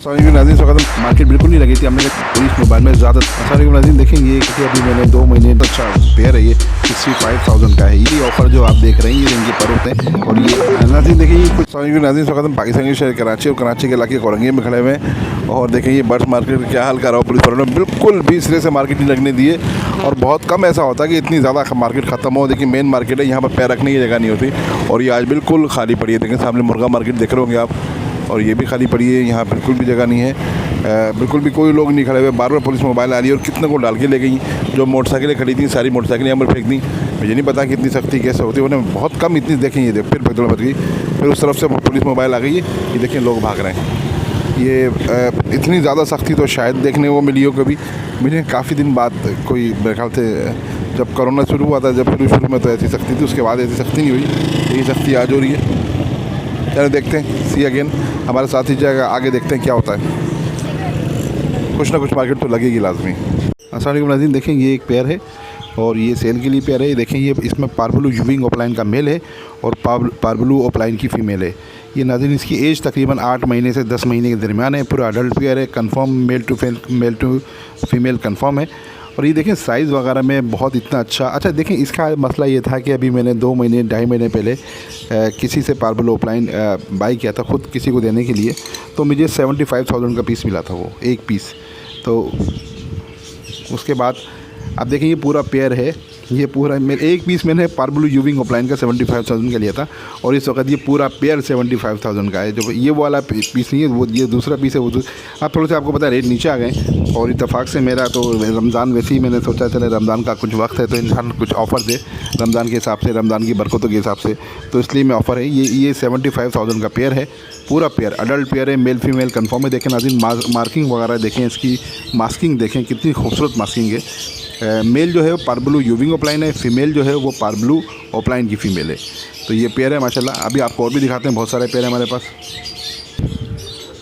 Sorry नाज़रीन, स्वागत है। मार्केट बिल्कुल नहीं लगी थी, हमने पुलिस मोबाइल में ज़्यादा। सॉरी नाज़रीन, देखेंगे कि अभी मैंने 2 महीने तो अच्छा पेयर है, ये 65,000 का है। ये ऑफ़र जो आप देख रहे हैं ये इनके पर होते हैं। और ये नाज़रीन देखिए, ये कुछ सॉरी नाज़रीन, स्वागत है। पाकिस्तान के शहर कराची और कराची के इलाके औरंगिया में खड़े हुए हैं। और देखें ये बर्ड्स मार्केट क्या हाल कर रहा हो पुलिस वालों ने, बिल्कुल भी सिरे से मार्केट नहीं लगने दिए। और बहुत कम ऐसा होता है कि इतनी ज़्यादा मार्केट ख़त्म हो। देखिए मेन मार्केट है, यहाँ पर पैर रखने की जगह नहीं होती। और ये आज बिल्कुल खाली पड़ी है। देखें सामने मुर्गा मार्केट देख रहे होंगे आप, और ये भी खाली पड़ी है। यहाँ बिल्कुल भी जगह नहीं है, बिल्कुल भी कोई लोग नहीं खड़े हुए। बार बार पुलिस मोबाइल आ रही है और कितने को डाल के ले गई। जो मोटरसाइकिलें खड़ी थी सारी मोटरसाइकिलें यहाँ पर फेंक दी। मुझे नहीं पता कि इतनी सख्ती कैसे होती है, उन्हें बहुत कम इतनी देखें। ये फिर पेट्रोल बच गई, फिर उस तरफ से पुलिस मोबाइल आ गई है। ये देखें लोग भाग रहे हैं। ये इतनी ज़्यादा सख्ती तो शायद देखने को मिली हो कभी। मुझे काफ़ी दिन बाद कोई मेरे ख्याल से जब कोरोना शुरू हुआ था, जब शुरू में तो ऐसी सख्ती थी, उसके बाद ऐसी सख्ती नहीं हुई। ये सख्ती आज हो रही है। चलो देखते हैं, सी अगेन हमारे साथ ही जाएगा, आगे देखते हैं क्या होता है। कुछ ना कुछ मार्केट तो लगेगी लाजमी। अस्सलाम वालेकुम नाज़रीन, देखें ये एक पेयर है और ये सेल के लिए पेयर है। देखें ये इसमें पारब्लू यूविंग ओपलाइन का मेल है और पारब्लू ओपलाइन की फ़ीमेल है। ये नाज़रीन इसकी एज तकरीबन 8 महीने से 10 महीने के दरमियान है। पूरा अडल्ट पेयर है, confirm male to female confirm है। और ये देखें साइज़ वगैरह में बहुत इतना अच्छा देखें। इसका मसला ये था कि अभी मैंने 2 महीने 2.5 महीने पहले किसी से पारब्लू ओपलाइन बाई किया था ख़ुद किसी को देने के लिए, तो मुझे 75,000 का पीस मिला था, वो एक पीस। तो उसके बाद अब देखें ये पूरा पेयर है। ये पूरा मेरे एक पीस मैंने पारब्लू यूविंग ओपलाइन का 75,000 का लिया था, और इस वक्त ये पूरा पेयर 75,000 का है। जो ये वाला पीस नहीं है, वो ये दूसरा पीस है। वो अब थोड़े से आपको पता है रेट नीचे आ गए। और इत्तेफाक से मेरा तो रमज़ान वैसे ही मैंने सोचा चले रमज़ान का कुछ वक्त है तो इंसान कुछ ऑफ़र दे रमज़ान के हिसाब से, रमज़ान की बरकतों के हिसाब से, तो इसलिए मैं ऑफ़र है। ये 75,000 का पेयर है, पूरा पेयर अडल्ट पेयर है, मेल फीमेल कंफर्म है। देखें नाज़रीन मार्किंग वगैरह देखें, इसकी मास्किंग देखें कितनी खूबसूरत मास्किंग है। मेल जो है वो पारब्लू यूविंग ओपलाइन है, फ़ीमेल जो है वो पारब्लू ओपलाइन की फ़ीमेल है। तो ये पेयर है माशाल्लाह। अभी आपको और भी दिखाते हैं, बहुत सारे पेयर है हमारे पास।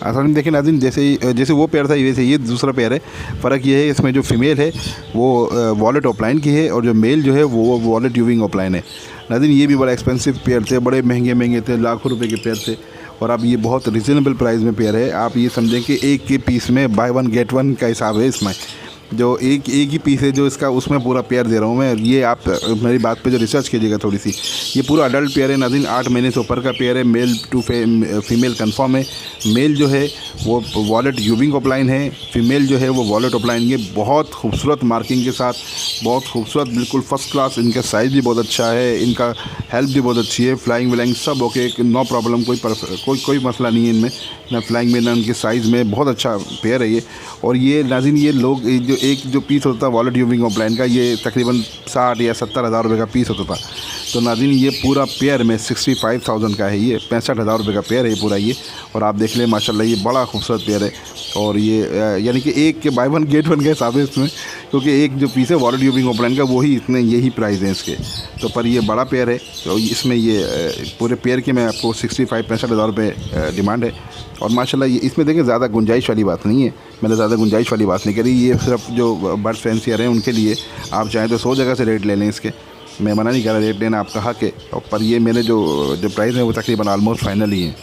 असल में देखें नाज़रीन, जैसे वो पेयर था वैसे ये दूसरा पेयर है। फ़र्क ये है इसमें जो फ़ीमेल है वो वॉलेट ओपलाइन की है, और जो मेल जो है वो वॉलेट यूविंग ओपलाइन है। नाज़रीन ये भी बड़ा एक्सपेंसिव पेयर थे, बड़े महंगे थे, लाखों रुपए के पेयर थे। और अब ये बहुत रिजनेबल प्राइस में पेयर है। आप ये समझें कि एक के पीस में बाय 1 गेट 1 का हिसाब है। इसमें जो एक ही पीस है जो इसका, उसमें पूरा पेयर दे रहा हूँ मैं। ये आप मेरी बात पे जो रिसर्च कीजिएगा थोड़ी सी। ये पूरा अडल्ट पेयर है नाज़रीन, 8 महीने से ऊपर का पेयर है, मेल टू फीमेल कंफर्म है। मेल जो है वो वॉलेट यूविंग ओपलाइन है, फीमेल जो है वो वॉलेट ओपलाइन। ये बहुत खूबसूरत मार्किंग के साथ, बहुत खूबसूरत, बिल्कुल फ़र्स्ट क्लास। इनका साइज़ भी बहुत अच्छा है, इनका हेल्थ भी बहुत अच्छी है, फ्लाइंग व्लाइंग सब ओके, नो प्रॉब्लम, कोई मसला नहीं है इनमें, ना फ्लाइंग में ना उनके साइज़ में। बहुत अच्छा पेयर है ये। और ये नाज़रीन ये लोग जो पीस होता था वॉलेट यूविंग ओपलाइन का, ये तकरीबन 60 या 70 हज़ार रुपये का पीस होता था। तो नाज़रीन ये पूरा पेयर में 65,000 का है, ये 65,000 रुपये का पेयर है ये पूरा ये। और आप देख लें माशाल्लाह ये बड़ा खूबसूरत पेयर है। और ये यानी कि एक के बाय 1 गेट 1 के हिसाब है इसमें, क्योंकि एक जो पीस है वॉलेट यूविंग ओपलाइन का वही इतने यही प्राइस है इसके। तो पर ये बड़ा पेयर है, तो इसमें ये पूरे पेयर के मैं आपको 65 हज़ार रुपये डिमांड है। और माशाल्लाह ये इसमें देखें ज़्यादा गुंजाइश वाली बात नहीं है, मैंने ज़्यादा गुंजाइश वाली बात नहीं करी। ये सिर्फ जो बर्ड फैंसियर हैं उनके लिए, आप चाहें तो 100 जगह से रेट ले लें इसके, मैं मना नहीं कर रहा, रेट लेना आपका हक है। पर ये मेरे जो प्राइस है वो तकरीबन आलमोस्ट फाइनल ही है।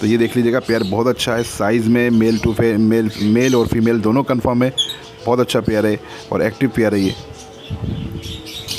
तो ये देख लीजिएगा, पेयर बहुत अच्छा है, साइज़ में मेल और फीमेल दोनों कंफर्म है। बहुत अच्छा पेयर है और एक्टिव पेयर है ये।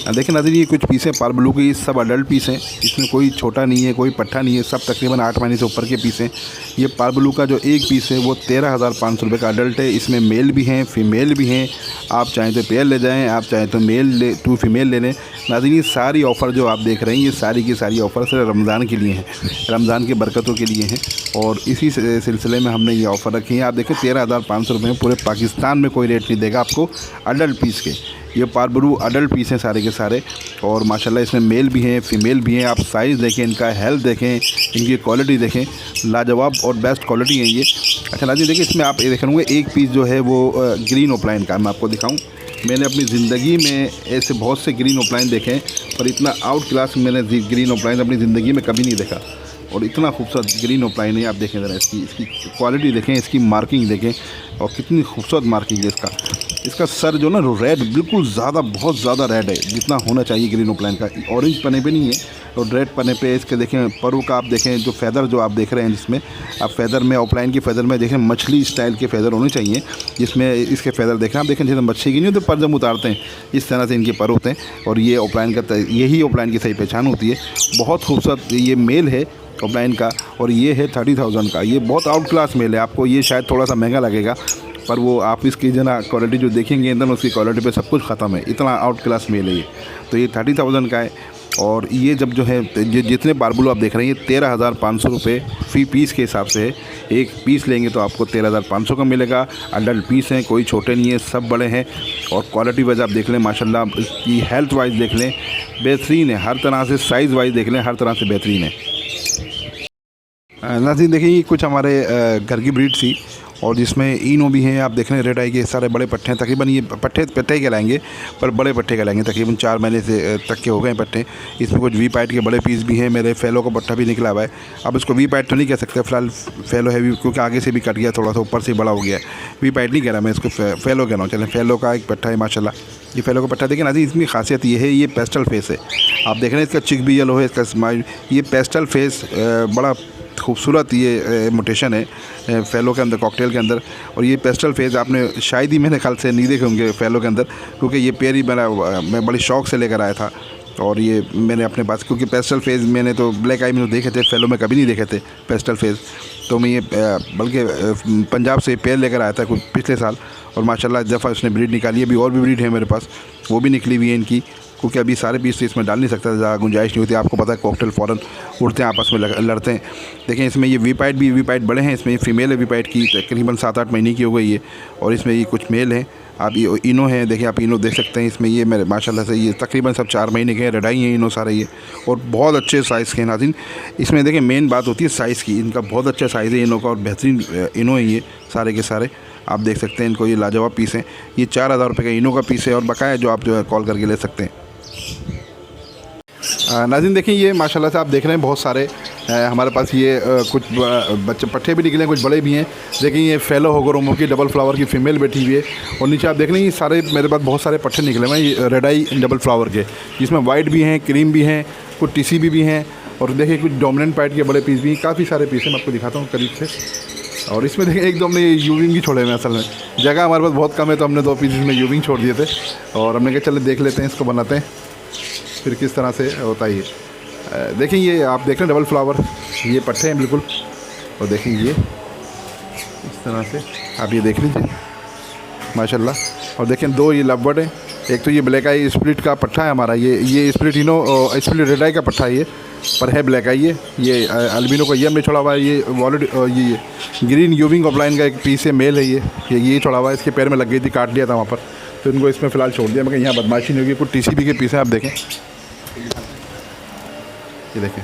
देखिए नाज़रीन ये कुछ पीस हैं पारब्लू की, सब अडल्ट पीस हैं, इसमें कोई छोटा नहीं है, कोई पट्ठा नहीं है, सब तकरीबन 8 महीने से ऊपर के पीस हैं। ये पारब्लू का जो एक पीस है वो 13,500 रुपये का अडल्ट है। इसमें मेल भी हैं, फीमेल भी हैं। आप चाहें तो पेयर ले जाएं, आप चाहें तो मेल 2 फीमेल ले लें। नाज़रीन ये सारी ऑफ़र जो आप देख रहे हैं, ये सारी की सारी ऑफ़र सिर्फ रमज़ान के लिए हैं, रमज़ान की बरकतों के लिए हैं। और इसी सिलसिले में हमने ये ऑफ़र रखी है। आप देखें 13,500 रुपये में पूरे पाकिस्तान में कोई रेट नहीं देगा आपको अडल्ट पीस के। ये पारब्लू अडल्ट पीस हैं सारे के सारे। और माशाल्लाह इसमें मेल भी हैं, फीमेल भी हैं। आप साइज़ देखें, इनका हेल्थ देखें, इनकी क्वालिटी देखें, लाजवाब और बेस्ट क्वालिटी है ये। अच्छा नाज़रीन देखिए, इसमें आप ये देख रहे होंगे एक पीस जो है वो ग्रीन ओपलाइन का, मैं आपको दिखाऊं। मैंने अपनी ज़िंदगी में ऐसे बहुत से ग्रीन ओपलाइन देखे, पर इतना आउट क्लास मैंने ग्रीन ओपलाइन अपनी ज़िंदगी में कभी नहीं देखा। और इतना खूबसूरत ग्रीन ओपलाइन है। आप देखें ज़रा इसकी क्वालिटी देखें, इसकी मार्किंग देखें, और कितनी खूबसूरत मार्किंग है इसका। इसका सर जो ना रेड बिल्कुल ज़्यादा बहुत ज़्यादा रेड है, जितना होना चाहिए ग्रीन ओपलाइन का। ऑरेंज पने पे नहीं है और रेड पने पे इसके देखें परू का आप देखें जो फैदर जो आप देख रहे हैं, जिसमें आप फैदर में ओपलाइन की फैदर में देखें मछली स्टाइल के फैदर होने चाहिए, जिसमें इसके फैदर देखें आप देखें जैसे मच्छी की नहीं होती पर जब उतारते हैं इस तरह से इनके पर होते हैं। और ये ओपलाइन का यही ओपलाइन की सही पहचान होती है। बहुत खूबसूरत ये मेल है ओपलाइन का और ये है 30,000 का। ये बहुत आउट क्लास मेल है, आपको ये शायद थोड़ा सा महंगा लगेगा पर वो आप इसकी जो ना क्वालिटी जो देखेंगे एकदम उसकी क्वालिटी पे सब कुछ ख़त्म है, इतना आउट क्लास मेल है ये। तो ये 30,000 का है। और ये जब जो है जितने बारबुलो आप देख रहे हैं ये 13,500 रुपये फ़ी पीस के हिसाब से है। एक पीस लेंगे तो आपको 13,500 का मिलेगा। अडल्ट पीस हैं, कोई छोटे नहीं है, सब बड़े हैं। और क्वालिटी वाइज आप देख लें माशाल्लाह, इसकी हेल्थ वाइज देख लें बेहतरीन है, हर तरह से साइज़ वाइज देख लें हर तरह से बेहतरीन है। नाज़रीन देखिए ये कुछ हमारे घर की ब्रीड थी और जिसमें इनो भी हैं, आप देख रहे हैं रेड आई के सारे बड़े पट्टे हैं। तकरीबन ये पट्टे ही कहलाएंगे पर बड़े पट्टे कहलाएंगे, तकरीबन 4 महीने से तक के हो गए पट्टे। इसमें कुछ वी पाइट के बड़े पीस भी हैं, मेरे फैलो का पट्टा भी निकला हुआ है। अब इसको वी पाइट तो नहीं कह सकते फ़िलहाल, फैलो है क्योंकि आगे से भी कट गया, थोड़ा सा ऊपर से बड़ा हो गया है। वी पाइट नहीं कह रहा मैं, इसको फैलो कह रहा हूँ। चलें फैलो का एक पट्टा है माशाल्लाह, ये फैलो का पट्टा देखिए ना जी। इसकी खासियत ये है ये पेस्टल फेस है, आप देख रहे हैं इसका चिक भी येलो है, इसका स्माइल ये पेस्टल फेस बड़ा खूबसूरत ये मोटेशन है फैलो के अंदर, कॉकटेल के अंदर। और ये पेस्टल फेस आपने शायद ही मेरे ख्याल से नहीं देखे होंगे फैलो के अंदर, क्योंकि ये पेयर ही मैं बड़ी शौक़ से लेकर आया था और ये मैंने अपने पास, क्योंकि पेस्टल फेस मैंने तो ब्लैक आई में तो देखे थे, फैलो में कभी नहीं देखे थे पेस्टल फेस। तो मैं ये बल्कि पंजाब से पेयर लेकर आया था कुछ पिछले साल और माशाल्लाह इस दफ़ा उसने ब्रीड निकाली है। अभी और भी ब्रीड है मेरे पास, वो भी निकली हुई है इनकी, क्योंकि अभी सारे पीस तो इसमें डाल नहीं सकता, ज़्यादा गुंजाइश नहीं होती। आपको पता है कॉकटेल फ़ौरन उड़ते हैं आपस में लड़ते हैं। देखें इसमें ये वी पाइट भी, वी पाइट बड़े हैं, इसमें ये फ़ीमेल है वी पाइट की, तकरीबन 7-8 महीने की हो गई है। और इसमें ये कुछ मेल हैं, आप ये इनो हैं, देखिए आप इनो देख सकते हैं इसमें। ये मेरे माशाल्लाह से ये तकरीबन सब 4 महीने के हैं, रेडाई हैं इनो सारे ये, और बहुत अच्छे साइज़ के हैं नाज़रीन। इसमें देखिए मेन बात होती है साइज़ की, इनका बहुत अच्छा साइज़ है इनो का और बेहतरीन इनो है ये सारे के सारे। आप देख सकते हैं इनको, ये लाजवाब पीस हैं। ये 4,000 रुपये का इनो का पीस है और बकाया जो आप जो है कॉल करके ले सकते हैं। नाज़रीन देखिए ये माशाल्लाह से आप देख रहे हैं बहुत सारे हमारे पास ये कुछ बच्चे पट्टे भी निकले हैं, कुछ बड़े भी हैं। देखिए ये फैलो होगरोमो की डबल फ्लावर की फ़ीमेल बैठी हुई है और नीचे आप देख रहे हैं ये सारे मेरे पास बहुत सारे पट्टे निकले हुए हैं रेड आई डबल फ्लावर के, जिसमें वाइट भी हैं, क्रीम भी हैं, कुछ टीसीबी भी हैं। और देखिए कुछ डोमिनेंट पाइट के बड़े पीस भी, काफ़ी सारे पीस हैं, मैं आपको दिखाता हूँ करीब से। और इसमें देखिए एक दो हमने यूविंग भी छोड़े हुए, असल में जगह हमारे पास बहुत कम है तो हमने 2 पीस में यूविंग छोड़ दिए थे और हमने कहा चले देख लेते हैं, इसको बनाते हैं फिर किस तरह से होता है ये। देखें ये आप देख रहे हैं डबल फ्लावर, ये पट्टे हैं बिल्कुल। और देखें ये इस तरह से आप ये देख लीजिए माशाल्लाह। और देखें 2 ये लव बर्ड हैं, एक तो ये ब्लैक आई स्प्लिट का पट्टा है हमारा, ये स्प्लिट इनो स्प्लिट रेड आई का पट्टा है ये, पर है ब्लैक आई है। ये अल्बिनो का ये हमने छोड़ा हुआ है। ये वॉलेट ये ग्रीन यूविंग ऑफलाइन का एक पीस है, मेल है ये छोड़ा हुआ है, इसके पैर में लग गई थी, काट दिया था वहाँ पर, तो इनको इसमें फ़िलहाल छोड़ दिया। मैं यहाँ बदमाशी नहीं होगी। कुछ टीसीबी के पीस हैं आप देखें, ये देखें।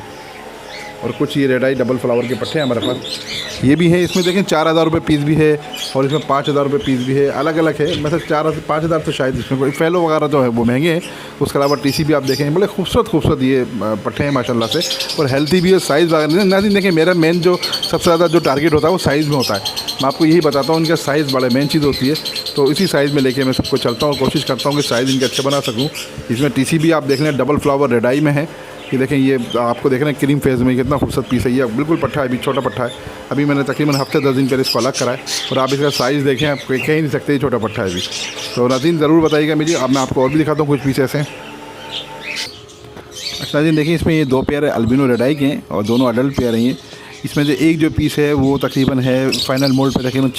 और कुछ ये रेड आई डबल फ्लावर के पट्टे हैं हमारे पास, ये भी हैं। इसमें देखें 4,000 रुपये पीस भी है और इसमें 5,000 रुपये पीस भी है, अलग अलग है। मतलब 4,000-5,000 तो शायद इसमें कोई फैलो वगैरह जो है वो महंगे हैं। उसके अलावा टीसीबी आप देखें, बड़े खूबसूरत ये पट्टे हैं माशाल्लाह से, और हेल्थी भी है। साइज़ वगैरह नाज़रीन देखें, मेरा मेन जो सबसे ज़्यादा जो टारगेट होता है वो साइज़ में होता है। मैं आपको यही बताता हूँ, इनका साइज़ बड़ा मेन चीज़ होती है, तो इसी साइज़ में लेके मैं सबको चलता हूँ और कोशिश करता हूँ कि साइज़ इनके अच्छे बना सकूँ। इसमें टीसीबी आप देख लें डबल फ्लावर रेड आई में है। ये देखें, ये आपको देख रहे हैं क्रीम फेज में कितना खूबसूरत पीस है। ये बिल्कुल पट्टा है, अभी छोटा पट्टा है। अभी मैंने तकरीबन हफ्ते 10 दिन पहले इसको अलग करा है और आप इसका साइज़ देखें, आप कह ही नहीं सकते ये छोटा पट्टा है अभी। तो नाज़रीन ज़रूर बताइएगा मेरी। अब मैं आपको और भी दिखाता हूँ कुछ पीस ऐसे हैं। अच्छा नाज़रीन देखिए, इसमें ये 2 पेयर अल्बिनो रेड आई के हैं और दोनों अडल्ट पेयर हैं। इसमें से एक जो पीस है वो तकरीबन है फाइनल मोल्ड पर, तकरीबन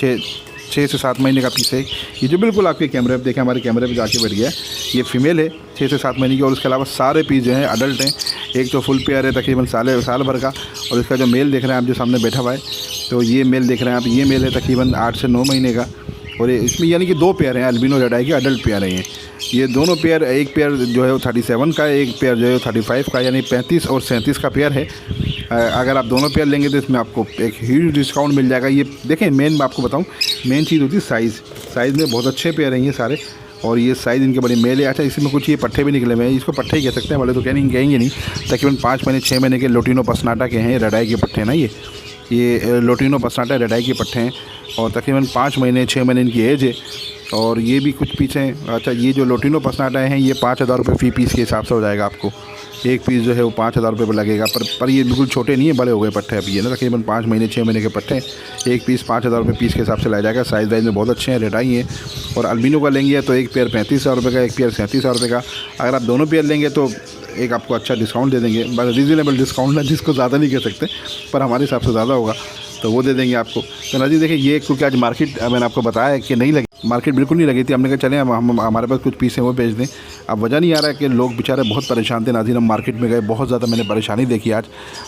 6 से 7 महीने का पीस है। ये जो बिल्कुल आपके कैमरे पे देखें, हमारे कैमरे पे जाके बैठ गया, ये फीमेल है 6 से 7 महीने की। और उसके अलावा सारे पीस जो हैं अडल्ट हैं। एक तो फुल पेयर है तकरीबन साल भर का, और इसका जो मेल देख रहे हैं आप जो सामने बैठा हुआ है, तो ये मेल देख रहे हैं आप, ये मेल है तकरीबन 8 से 9 महीने का। और इसमें यानी कि 2 पेयर हैं अल्बिनो रेड आई के, अडल्ट पेयर हैं ये दोनों पेयर। एक पेयर जो है वो 37 का है, एक पेयर जो है वो 35 का, यानी 35 और 37 का पेयर है। अगर आप दोनों पेयर लेंगे तो इसमें आपको एक ह्यूज डिस्काउंट मिल जाएगा। ये देखें, मेन मैं आपको बताऊं, मेन चीज़ होती है साइज़ में बहुत अच्छे पेयर हैं ये सारे, और ये साइज़ इनके बड़े मेल है। अच्छा, इसमें कुछ ये पट्टे भी निकले हुए हैं, इसको पट्टे ही कह सकते हैं, वाले तो कहेंगे नहीं, तकरीबन 5 महीने 6 महीने के लोटिनो पसनाटा के हैं रेड आई के पट्टे ना ये। ये लोटिनो पसनाटा रेडाई के पट्टे हैं और तकरीबन 5 महीने 6 महीने इनकी एज है। और ये भी कुछ पीस हैं। अच्छा, ये जो लोटिनो पसनाटा हैं ये 5,000 रुपये फ़ी पीस के हिसाब से हो जाएगा आपको। एक पीस जो है वो 5,000 रुपये पर लगेगा। पर ये बिल्कुल छोटे नहीं है, बड़े हो गए पट्टे अभी ये ना, तकरीबन 5 महीने 6 महीने के पट्टे। एक पीस 5,000 रुपये पीस के हिसाब से लाया जाएगा। साइज़ वाइज में बहुत अच्छे हैं, रेडाई हैं। और अल्बिनो का लेंगे तो एक पेयर 35,000 रुपये का, एक पेयर 37,000 रुपये का। अगर आप दोनों पेयर लेंगे तो एक आपको अच्छा डिस्काउंट दे देंगे, बस रीज़नेबल डिस्काउंट है, जिसको ज़्यादा नहीं कह सकते, पर हमारे हिसाब से ज़्यादा होगा तो वो दे देंगे आपको। तो नाज़रीन देखिए, ये क्योंकि आज मार्केट मैंने आपको बताया कि नहीं लगी, मार्केट बिल्कुल नहीं लगी थी, हमने कहा चले हम हमारे पास कुछ पीस हैं वो बेच दें। अब वजह नहीं आ रहा है कि लोग बेचारे बहुत परेशान थे। नाज़रीन हम मार्केट में गए, बहुत ज़्यादा मैंने परेशानी देखी आज।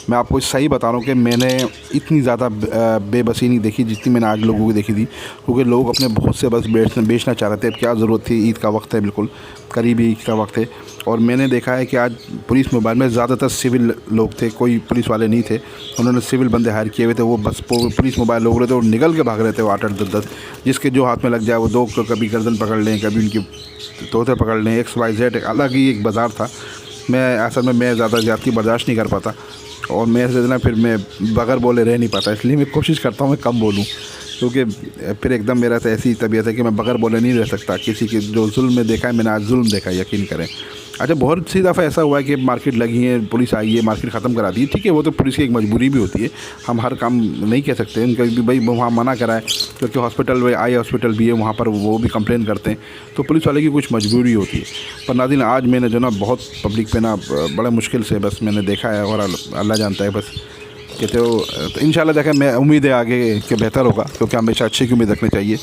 मैं आपको सही बता रहा हूँ कि मैंने इतनी ज़्यादा बेबसी नहीं देखी जितनी मैंने आज लोगों की देखी थी, क्योंकि लोग अपने बहुत से बस बेचना चाह रहे थे। अब क्या ज़रूरत थी, ईद का वक्त है, बिल्कुल करीबी ईद का वक्त है। और मैंने देखा है कि आज पुलिस मोबाइल में ज़्यादातर सिविल लोग थे, कोई पुलिस वाले नहीं थे। उन्होंने सिविल बंदे हायर किए हुए थे, वो बस पुलिस मोबाइल लोग रहे थे और निकल के भाग रहे थे वो 8-8 10-10, जिसके जो हाथ में लग जाए वो दो, कभी गर्दन पकड़ लें, कभी उनकी तोते पकड़ लें। XYZ अलग ही एक बाज़ार था। मैं असल में मैं ज़्यादा ज़्यादती बर्दाश्त नहीं कर पाता और मेरे से ना फिर मैं बगैर बोले रह नहीं पाता, इसलिए मैं कोशिश करता हूँ मैं कम बोलूँ, क्योंकि फिर एकदम मेरा तो ऐसी तबीयत है कि मैं बगैर बोले नहीं रह सकता। किसी की जो जुल्म में देखा है मैंने, आज जुल्म देखा है, यकीन करें। अच्छा, बहुत सी दफ़ा ऐसा हुआ है कि मार्केट लगी है, पुलिस आई है, मार्केट ख़त्म करा दी है, ठीक है, वो तो पुलिस की एक मजबूरी भी होती है, हम हर काम नहीं कह सकते। उनका भी भाई वहाँ मना करा है, क्योंकि हॉस्पिटल आई हॉस्पिटल भी है वहाँ पर, वो भी कंप्लेन करते हैं, तो पुलिस वाले की कुछ मजबूरी होती है। पर नाज़रीन आज मैंने जो ना बहुत पब्लिक पे ना बड़े मुश्किल से बस मैंने देखा है, और अल्लाह जानता है बस कि तो इंशाल्लाह देखें, मैं उम्मीद है आगे के बेहतर होगा, क्योंकि हमेशा अच्छे की उम्मीद रखनी चाहिए।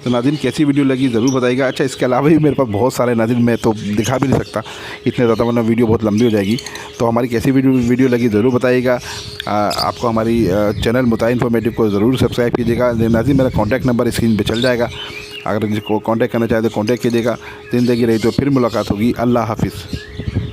तो नाज़रीन कैसी वीडियो लगी ज़रूर बताइएगा। अच्छा, इसके अलावा भी मेरे पास बहुत सारे नाज़रीन, मैं तो दिखा भी नहीं सकता इतने ज़्यादा, वरना वीडियो बहुत लंबी हो जाएगी। तो हमारी कैसी वीडियो लगी ज़रूर बताइएगा। आपको हमारी चैनल मुताई इन्फॉर्मेटिव को ज़रूर सब्सक्राइब कीजिएगा। नाज़रीन मेरा कॉन्टैक्ट नंबर स्क्रीन पर चल जाएगा, अगर जिसको कॉन्टैक्ट करना चाहे तो कॉन्टैक्ट कीजिएगा। ज़िंदगी रही तो फिर मुलाकात होगी। अल्लाह हाफिज़।